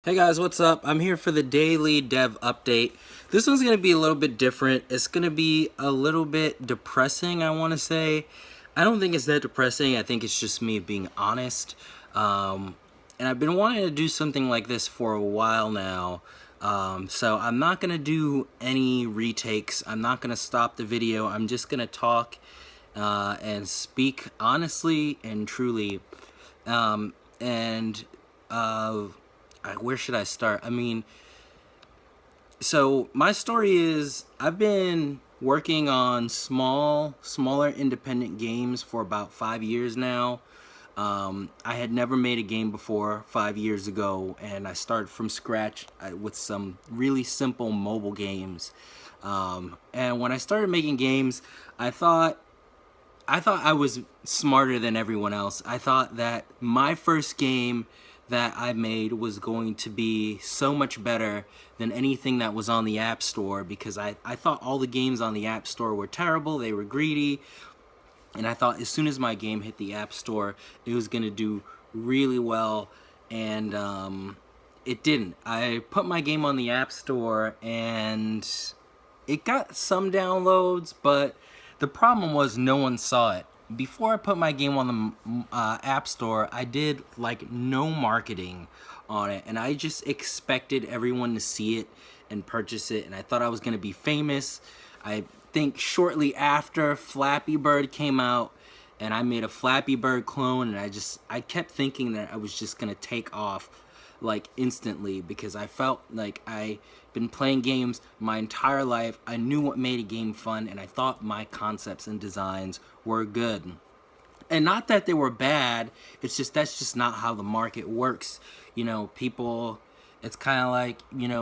Hey guys, what's up? I'm here for the daily dev update. This one's going to be a little bit different. It's going to be a little bit depressing, I want to say. I don't think it's that depressing. I think it's just me being honest. And I've been wanting to do something like this for a while now. So I'm not going to do any retakes. I'm not going to stop the video. I'm just going to talk and speak honestly and truly. And where should I start? So my story is I've been working on smaller independent games for about 5 years now. I had never made a game before 5 years ago, and I started from scratch with some really simple mobile games. And when I started making games, I thought I was smarter than everyone else. I thought that my first game that I made was going to be so much better than anything that was on the App Store, because I thought all the games on the App Store were terrible, they were greedy, and I thought as soon as my game hit the App Store, it was going to do really well, and it didn't. I put my game on the App Store, and it got some downloads, but the problem was no one saw it. Before I put my game on the App Store, I did like no marketing on it, and I just expected everyone to see it and purchase it, and I thought I was going to be famous. I think shortly after Flappy Bird came out, and I made a Flappy Bird clone, and I kept thinking that I was just going to take off like instantly, because I felt like I've been playing games my entire life. I knew what made a game fun, and I thought my concepts and designs were good. And not that they were bad, it's just that's just not how the market works. People, it's kind of like,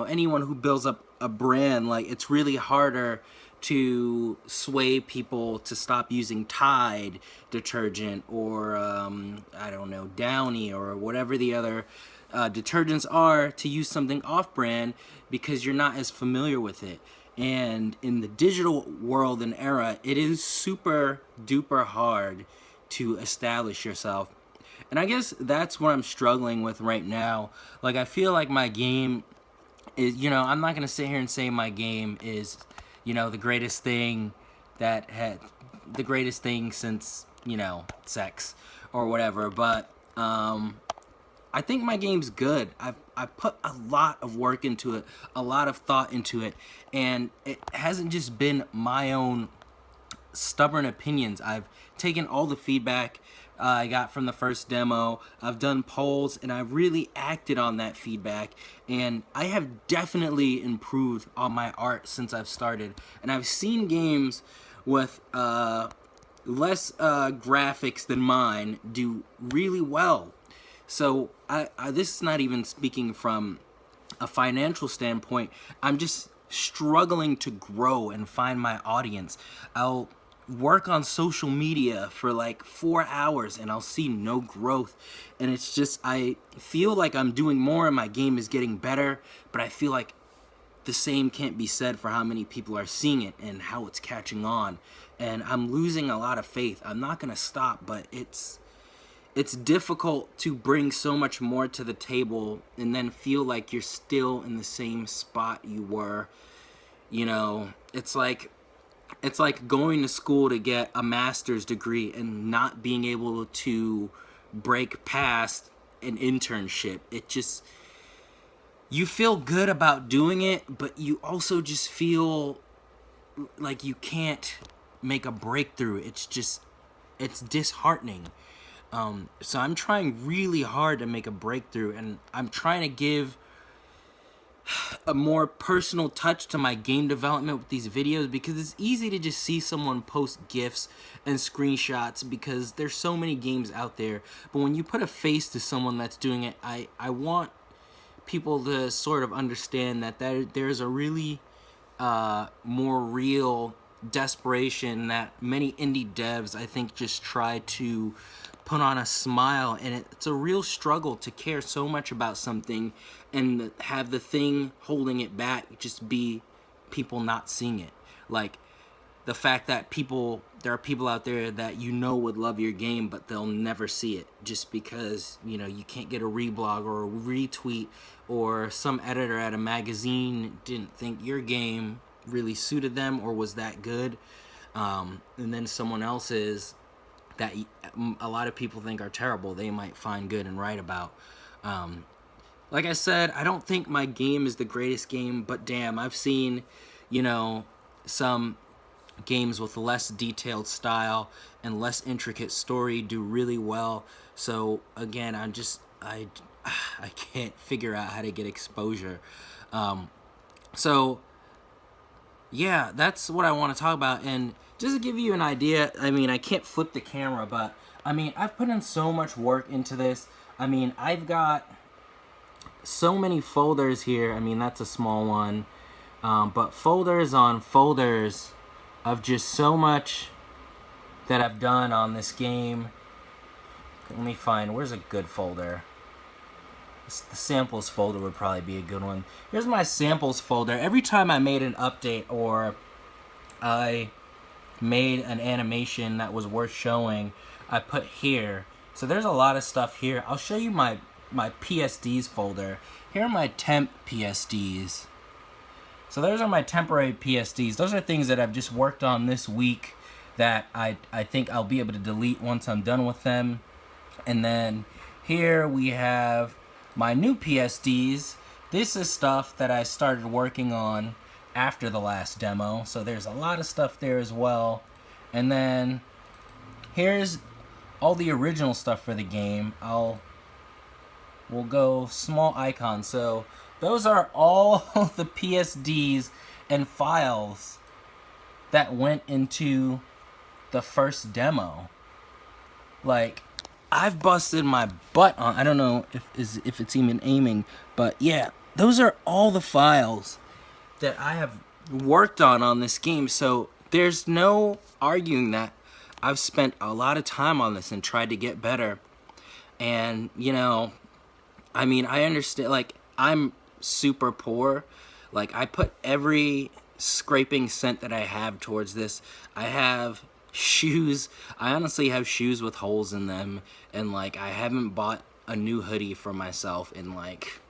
anyone who builds up a brand, like it's really harder to sway people to stop using Tide detergent or I don't know, Downy or whatever the other detergents are, to use something off-brand, because you're not as familiar with it. And in the digital world and era, it is super duper hard to establish yourself. And I guess that's what I'm struggling with right now. Like, I feel like my game is, I'm not going to sit here and say my game is, the greatest thing that had the greatest thing since, sex or whatever. But I think my game's good. I've put a lot of work into it, a lot of thought into it, and it hasn't just been my own stubborn opinions. I've taken all the feedback I got from the first demo. I've done polls, and I've really acted on that feedback, and I have definitely improved on my art since I've started. And I've seen games with less graphics than mine do really well. So this is not even speaking from a financial standpoint. I'm just struggling to grow and find my audience. I'll work on social media for like 4 hours and I'll see no growth. And it's just, I feel like I'm doing more and my game is getting better, but I feel like the same can't be said for how many people are seeing it and how it's catching on. And I'm losing a lot of faith. I'm not going to stop, but it's difficult to bring so much more to the table and then feel like you're still in the same spot you were. It's like going to school to get a master's degree and not being able to break past an internship. You feel good about doing it, but you also just feel like you can't make a breakthrough. It's disheartening. So I'm trying really hard to make a breakthrough, and I'm trying to give a more personal touch to my game development with these videos, because it's easy to just see someone post GIFs and screenshots because there's so many games out there. But when you put a face to someone that's doing it, I want people to sort of understand that there's a really more real desperation that many indie devs, I think, just try to put on a smile, and it's a real struggle to care so much about something and have the thing holding it back just be people not seeing it. Like, the fact that there are people out there that would love your game, but they'll never see it just because, you can't get a reblog or a retweet, or some editor at a magazine didn't think your game really suited them or was that good. And then someone else's that a lot of people think are terrible, they might find good and write about. Like I said, I don't think my game is the greatest game, but damn, I've seen, some games with less detailed style and less intricate story do really well. So again, I can't figure out how to get exposure. So yeah, that's what I want to talk about. And just to give you an idea, I can't flip the camera, but I've put in so much work into this. I've got so many folders here. That's a small one, but folders on folders of just so much that I've done on this game. Let me find, where's a good folder? The samples folder would probably be a good one. Here's my samples folder. Every time I made an update or I made an animation that was worth showing, I put here. So there's a lot of stuff here. I'll show you my PSDs folder. Here are my temp PSDs. So those are my temporary PSDs. Those are things that I've just worked on this week that I think I'll be able to delete once I'm done with them. And then here we have my new PSDs. This is stuff that I started working on after the last demo. So there's a lot of stuff there as well. And then here's all the original stuff for the game. We'll go small icon. So those are all the PSDs and files that went into the first demo. Like, I've busted my butt on, I don't know if it's even aiming, but yeah, those are all the files that I have worked on this game. So there's no arguing that I've spent a lot of time on this and tried to get better. And, I understand, like, I'm super poor. Like, I put every scraping cent that I have towards this. I have shoes. I honestly have shoes with holes in them, and like I haven't bought a new hoodie for myself in like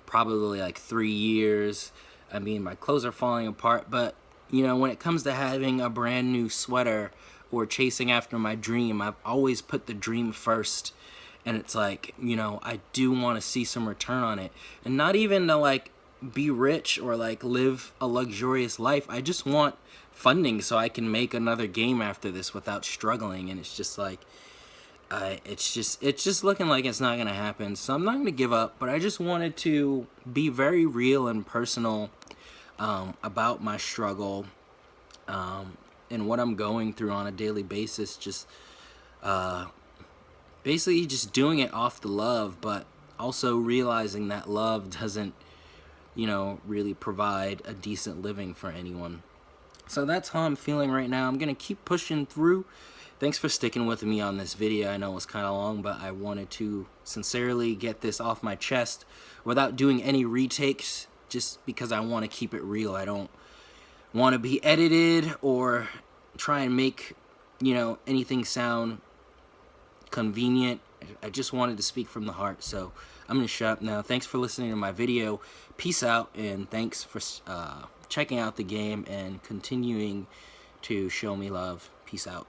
probably like 3 years. My clothes are falling apart, but when it comes to having a brand new sweater or chasing after my dream, I've always put the dream first. And it's like, I do want to see some return on it, and not even to like be rich or like live a luxurious life. I just want funding so I can make another game after this without struggling. And it's just like, it's just looking like it's not gonna happen. So I'm not gonna give up, but I just wanted to be very real and personal about my struggle and what I'm going through on a daily basis. Just basically just doing it off the love, but also realizing that love doesn't really provide a decent living for anyone. So that's how I'm feeling right now. I'm gonna keep pushing through. Thanks for sticking with me on this video. I know it was kind of long, but I wanted to sincerely get this off my chest without doing any retakes, just because I want to keep it real. I don't want to be edited or try and make anything sound convenient. I just wanted to speak from the heart. So I'm gonna shut up now. Thanks for listening to my video. Peace out, and thanks for checking out the game and continuing to show me love. Peace out.